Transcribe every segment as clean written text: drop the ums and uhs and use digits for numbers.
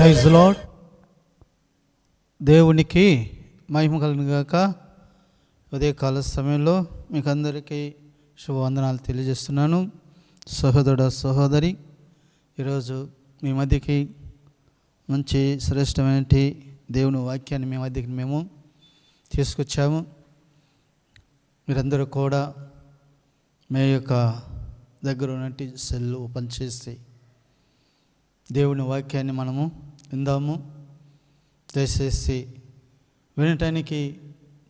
Praise lord. దేవునికి మహిమ కలుగును గాక. ఉదయకాల సమయంలో మీకు అందరికీ శుభవందనాలు తెలియజేస్తున్నాను. సహోదరుడు సహోదరి, ఈరోజు మీ మధ్యకి మంచి శ్రేష్టమైన దేవుని వాక్యాన్ని మీ మధ్యకి మేము తీసుకొచ్చాము. మీరందరూ కూడా మీ యొక్క దగ్గర ఉన్నట్టు సెల్ ఓపెన్ చేసి దేవుని వాక్యాన్ని మనము విందాము. దయచేసి వినటానికి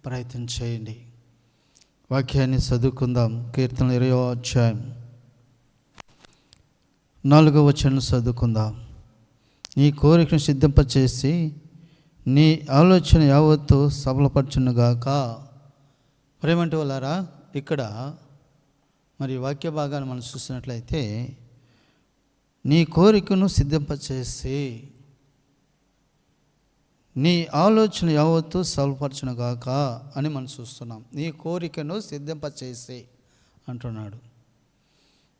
ప్రయత్నం చేయండి. వాక్యాన్ని చదువుకుందాం. కీర్తన 20వ అధ్యాయం 4వ వచనం చదువుకుందాం. నీ కోరికను సిద్ధింపచేసి నీ ఆలోచన యావత్తు సఫలపరచునుగాక. ప్రేమంటి వాళ్ళారా, ఇక్కడ మరి వాక్య భాగాన్ని మనం చూసినట్లయితే నీ కోరికను సిద్ధింపచేసి నీ ఆలోచన యావత్తు సఫలపరచునుగాక అని మనం చూస్తున్నాం. నీ కోరికను సిద్ధింపచేసి అంటున్నాడు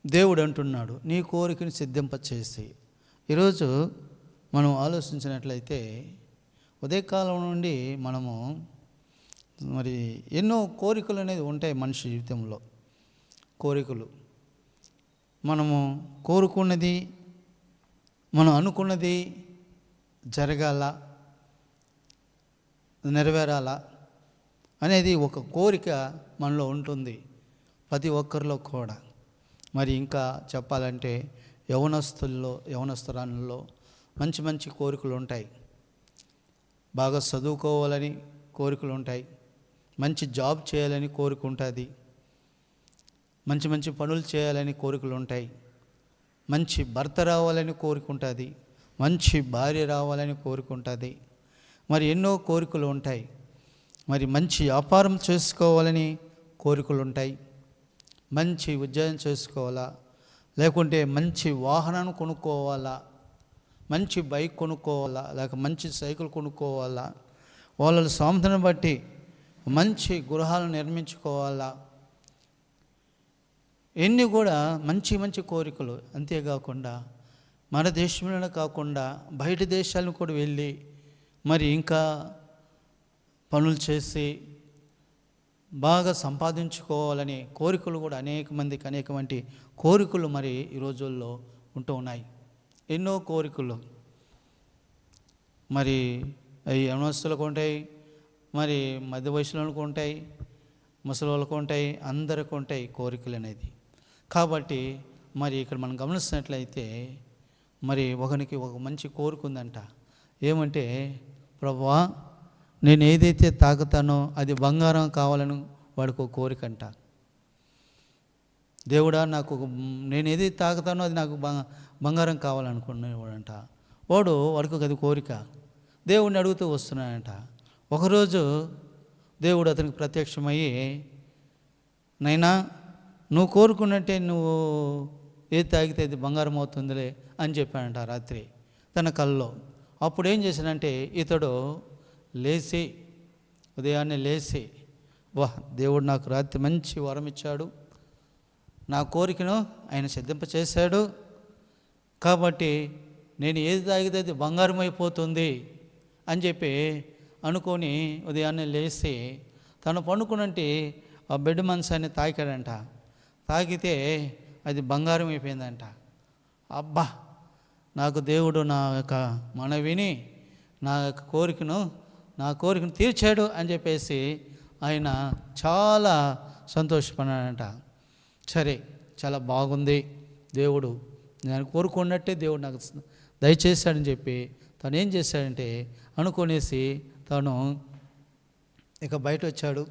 దేవుడు. అంటున్నాడు నీ కోరికను సిద్ధింపచేసి. ఈరోజు మనం ఆలోచించినట్లయితే ఉదయకాలం నుండి మనము మరి ఎన్నో కోరికలు అనేది ఉంటాయి మనిషి జీవితంలో. కోరికలు మనము కోరుకున్నది, మనం అనుకున్నది జరగాల, నెరవేరాల అనేది ఒక కోరిక మనలో ఉంటుంది, ప్రతి ఒక్కరిలో కూడా. మరి ఇంకా చెప్పాలంటే యవనస్తురాళ్ళలో మంచి మంచి కోరికలు ఉంటాయి. బాగా చదువుకోవాలని కోరికలు ఉంటాయి, మంచి జాబ్ చేయాలని కోరిక ఉంటుంది, మంచి మంచి పనులు చేయాలని కోరికలు ఉంటాయి, మంచి భర్త రావాలని కోరిక ఉంటుంది, మంచి భార్య రావాలని కోరిక ఉంటుంది. మరి ఎన్నో కోరికలు ఉంటాయి. మరి మంచి వ్యాపారం చేసుకోవాలని కోరికలు ఉంటాయి, మంచి ఉద్యోగం చేసుకోవాలా, లేకుంటే మంచి వాహనాన్ని కొనుక్కోవాలా, మంచి బైక్ కొనుక్కోవాలా, లేక మంచి సైకిల్ కొనుక్కోవాలా, వాళ్ళ సామర్థ్యాన్ని బట్టి మంచి గృహాలను నిర్మించుకోవాలా. ఎన్ని కూడా మంచి మంచి కోరికలు. అంతేకాకుండా మన దేశంలోనే కాకుండా బయట దేశాలను కూడా వెళ్ళి మరి ఇంకా పనులు చేసి బాగా సంపాదించుకోవాలని కోరికలు కూడా అనేక మందికి అనేకమంది కోరికలు మరి ఈ రోజుల్లో ఉంటూ ఉన్నాయి. ఎన్నో కోరికలు మరి అవి యవనస్తులకు ఉంటాయి, మరి మధ్య వయసులకు ఉంటాయి, ముసలి వాళ్ళకు ఉంటాయి, అందరికీ ఉంటాయి కోరికలు అనేది. కాబట్టి మరి ఇక్కడ మనం గమనిస్తున్నట్లయితే మరి ఒకనికి ఒక మంచి కోరిక ఉందంట. ఏమంటే, ప్రభువా నేను ఏదైతే తాకుతానో అది బంగారం కావాలని వాడికి ఒక కోరిక అంట. దేవుడా నాకు నేను ఏదైతే తాకుతానో అది నాకు బంగారం కావాలనుకునేవాడంట. వాడికి అది కోరిక. దేవుడిని అడుగుతూ వస్తున్నాడంట. ఒకరోజు దేవుడు అతనికి ప్రత్యక్షమయ్యి, నైనా నువ్వు కోరుకున్నట్టే నువ్వు ఏది తాగితే అది బంగారం అవుతుందిలే అని చెప్పాడంట రాత్రి తన కల్లో. అప్పుడు ఏం చేశాడంటే ఇతడు లేచి ఉదయాన్నే లేచి, దేవుడు నాకు రాత్రి మంచి వరం ఇచ్చాడు, నా కోరికను ఆయన సిద్ధింపచేశాడు, కాబట్టి నేను ఏది తాగితే అది బంగారం అయిపోతుంది అని చెప్పి అనుకొని ఉదయాన్నే లేచి తను పండుకున్నట్టు ఆ బెడ్ మంచాన్ని తాకాడంట. తాకితే అది బంగారం అయిపోయిందంట. అబ్బా, నాకు దేవుడు నా యొక్క మనవిని నా కోరికను తీర్చాడు అని చెప్పేసి ఆయన చాలా సంతోషపడ్డాడంట. సరే, చాలా బాగుంది, దేవుడు నేను కోరుకున్నట్టే దేవుడు నాకు దయచేశాడని చెప్పి తను ఏం చేశాడంటే అనుకునేసి తను ఇక బయట వచ్చాడు.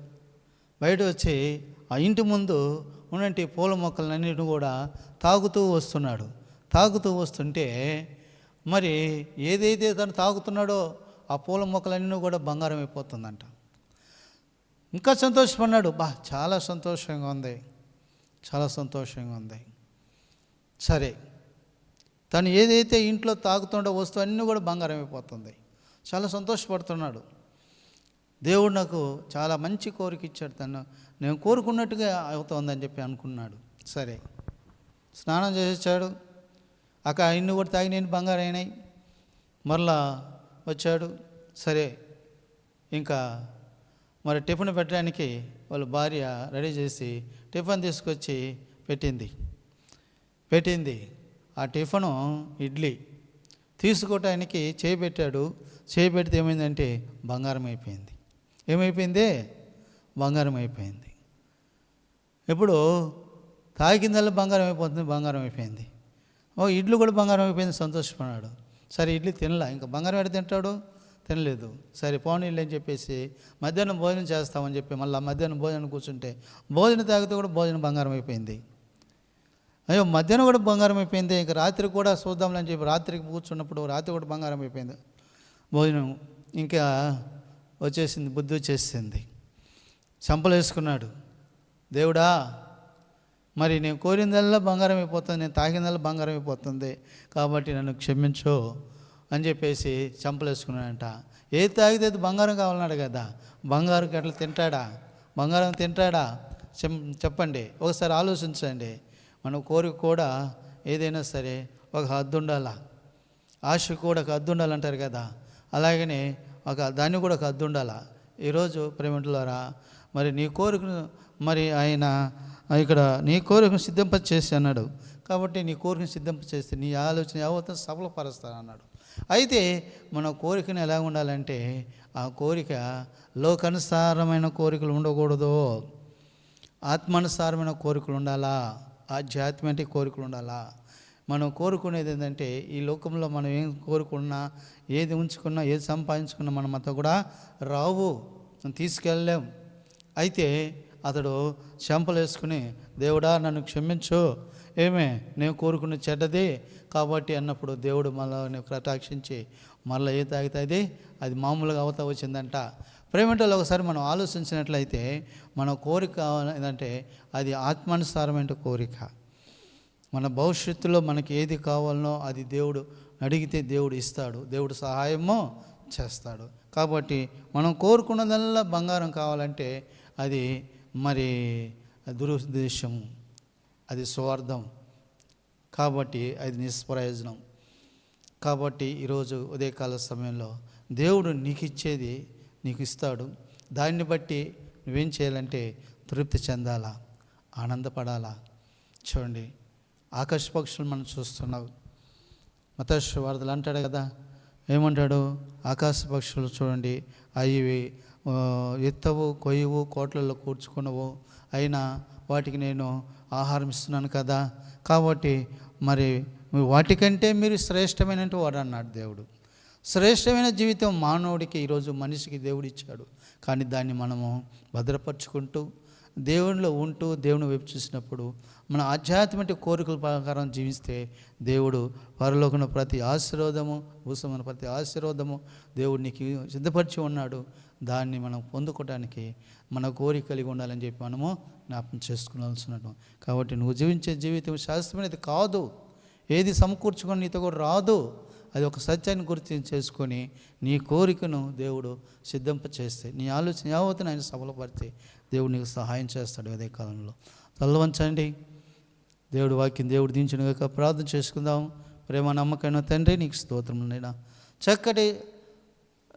బయట వచ్చి ఆ ఇంటి ముందు ఉన్నట్టు పూల మొక్కలన్నిటిని కూడా తాగుతూ వస్తుంటే మరి ఏదైతే తను తాగుతున్నాడో ఆ పూల మొక్కలన్నీ కూడా బంగారం అయిపోతుందంట. ఇంకా సంతోషపడినాడు. చాలా సంతోషంగా ఉంది. సరే, తను ఏదైతే ఇంట్లో తాగుతుండో వస్తువు అన్నీ కూడా బంగారం అయిపోతుంది. చాలా సంతోషపడుతున్నాడు. దేవుడు నాకు చాలా మంచి కోరిక ఇచ్చాడు, నేను కోరుకున్నట్టుగా అవుతుందని చెప్పి అనుకున్నాడు. సరే, స్నానం చేసేసాడు. అక్క ఇన్ని కూడా తాగి నేను బంగారం అయినాయి. మరలా వచ్చాడు. సరే, ఇంకా మరి టిఫిన్ పెట్టడానికి వాళ్ళ భార్య రెడీ చేసి టిఫిన్ తీసుకొచ్చి పెట్టింది. ఆ టిఫను ఇడ్లీ తీసుకోవటానికి చేపెట్టాడు. చేపెడితే ఏమైందంటే బంగారం అయిపోయింది. బంగారం అయిపోయింది. ఇప్పుడు తాగిందల్లా బంగారం అయిపోయింది. ఇడ్లీ కూడా బంగారం అయిపోయింది, సంతోషపడ్డాడు. సరే, ఇడ్లీ తినలా, ఇంకా బంగారం ఎక్కడ తింటాడు, తినలేదు. సరే పోనీళ్ళు అని చెప్పేసి మధ్యాహ్నం భోజనం చేస్తామని చెప్పి మళ్ళీ మధ్యాహ్నం భోజనం కూర్చుంటే భోజనం తాగితే కూడా భోజనం బంగారం అయిపోయింది. అయ్యో, మధ్యాహ్నం కూడా బంగారం అయిపోయింది. ఇంకా రాత్రి కూడా చూద్దామని చెప్పి రాత్రికి కూర్చున్నప్పుడు రాత్రి కూడా బంగారం అయిపోయింది భోజనం. ఇంకా బుద్ధి వచ్చేసింది. చంపలు వేసుకున్నాడు. దేవుడా, మరి నేను కోరిందల్లా బంగారం అయిపోతుంది, నేను తాగిందల్లా బంగారం అయిపోతుంది, కాబట్టి నన్ను క్షమించు అని చెప్పేసి చంపలు వేసుకున్నాడంట. ఏది తాగితే అది బంగారం కావాలన్నాడు కదా, బంగారం ఎట్లా తింటాడా, బంగారం తింటాడా? చెప్పండి, ఒకసారి ఆలోచించండి. మన కోరిక కూడా ఏదైనా సరే ఒక హద్దు ఉండాలా, ఆశ కూడా ఒక హద్దు ఉండాలంటారు కదా, అలాగనే దాన్ని కూడా ఒక హద్దు ఉండాలా. ఈరోజు ప్రేమికులారా, మరి నీ కోరికను మరి ఆయన ఇక్కడ నీ కోరికను సిద్ధింపచేసి అన్నాడు. కాబట్టి నీ కోరికను సిద్ధింపచేస్తే నీ ఆలోచన యావత్తు సఫలపరుస్తాను అన్నాడు. అయితే మన కోరికను ఎలా ఉండాలంటే, ఆ కోరిక లోకానుసారమైన కోరికలు ఉండకూడదు, ఆత్మానుసారమైన కోరికలు ఉండాలా, ఆధ్యాత్మిక కోరికలు ఉండాలా. మనం కోరుకునేది ఏంటంటే, ఈ లోకంలో మనం ఏం కోరుకున్నా, ఏది ఉంచుకున్నా, ఏది సంపాదించుకున్నా మనం అంతా కూడా రావు, తీసుకెళ్ళలేం. అయితే అతడు చెంపలు వేసుకుని, దేవుడా నన్ను క్షమించు, నేను కోరుకున్న చెడ్డది కాబట్టి అన్నప్పుడు దేవుడు మళ్ళీ కటాక్షించి మళ్ళీ ఏ తాగితే అది మామూలుగా అవుతా వచ్చిందంట. ప్రేమలో ఒకసారి మనం ఆలోచించినట్లయితే మన కోరిక ఏంటంటే అది ఆత్మానుసారమైన కోరిక. మన భవిష్యత్తులో మనకి ఏది కావాలనో అది దేవుడు అడిగితే దేవుడు ఇస్తాడు, దేవుడు సహాయము చేస్తాడు. కాబట్టి మనం కోరుకున్నదల్లా బంగారం కావాలంటే అది మరి దురుద్దేశము, అది స్వార్థం, కాబట్టి అది నిష్ప్రయోజనం. కాబట్టి ఈరోజు ఉదయకాల సమయంలో దేవుడు నీకు ఇచ్చేది నీకు ఇస్తాడు. దాన్ని బట్టి నువ్వేం చేయాలంటే తృప్తి చెందాలా, ఆనందపడాలా. చూడండి, ఆకాశ పక్షులు మనం చూస్తున్నావు. మత్తయి సువార్తలో అంటాడు కదా, ఏమంటాడు? ఆకాశ పక్షులు చూడండి, అవి ఎత్తవు, కొయ్యవు, కోట్లలో కూర్చుకునవు, అయినా వాటికి నేను ఆహారం ఇస్తున్నాను కదా, కాబట్టి మరి వాటికంటే మీరు శ్రేష్టమైన వాడు అన్నాడు దేవుడు. శ్రేష్టమైన జీవితం మానవుడికి ఈరోజు మనిషికి దేవుడు ఇచ్చాడు. కానీ దాన్ని మనము భద్రపరుచుకుంటూ దేవునిలో ఉంటూ దేవుని వైపు చూసినప్పుడు మన ఆధ్యాత్మిక కోరికల ప్రకారం జీవిస్తే దేవుడు పరలోకన ప్రతి ఆశీర్వాదము, భూసమైన ప్రతి ఆశీర్వాదము దేవుడు నీకు సిద్ధపరిచి ఉన్నాడు. దాన్ని మనం పొందుకోవడానికి మన కోరిక కలిగి ఉండాలని చెప్పి మనము జ్ఞాపకం చేసుకోవాల్సినట్టు. కాబట్టి నువ్వు జీవించే జీవితం శాశ్వతమైనది కాదు, ఏది సమకూర్చుకొని నీతో కూడా రాదు. అది ఒక సత్యాన్ని గుర్తు చేసుకొని నీ కోరికను దేవుడు సిద్ధింపచేస్తే, నీ ఆలోచన యావత్తు ఆయన సఫలపరిచి దేవుడు నీకు సహాయం చేస్తాడు. అదే కాలంలో తల్లవంచండి, దేవుడు వాక్యం దేవుడు దించిన ప్రార్థన చేసుకుందాం. ప్రేమ నమ్మకమైన తండ్రి, నీకు స్తోత్రం నైనా, చక్కటి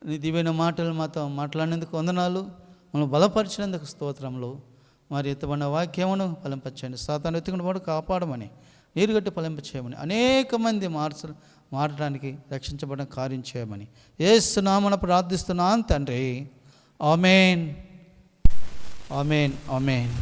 నీ దివ్యమైన మాటలు మాతో మాట్లాడినందుకు వందనాలు, మనం బలపరిచినందుకు స్తోత్రములు. మరి ఎత్తబడిన వాక్యమును ఫలింపచేయండి, సాతాను ఎత్తుకుని వాడు కాపాడమని, నీరుగట్టి ఫలింపచేయమని, అనేక మంది మారడానికి రక్షించబడిన కార్యం చేయమని యేసు నామమున ప్రార్థిస్తున్నాను తండ్రి. ఆమేన్, ఆమేన్, ఆమేన్.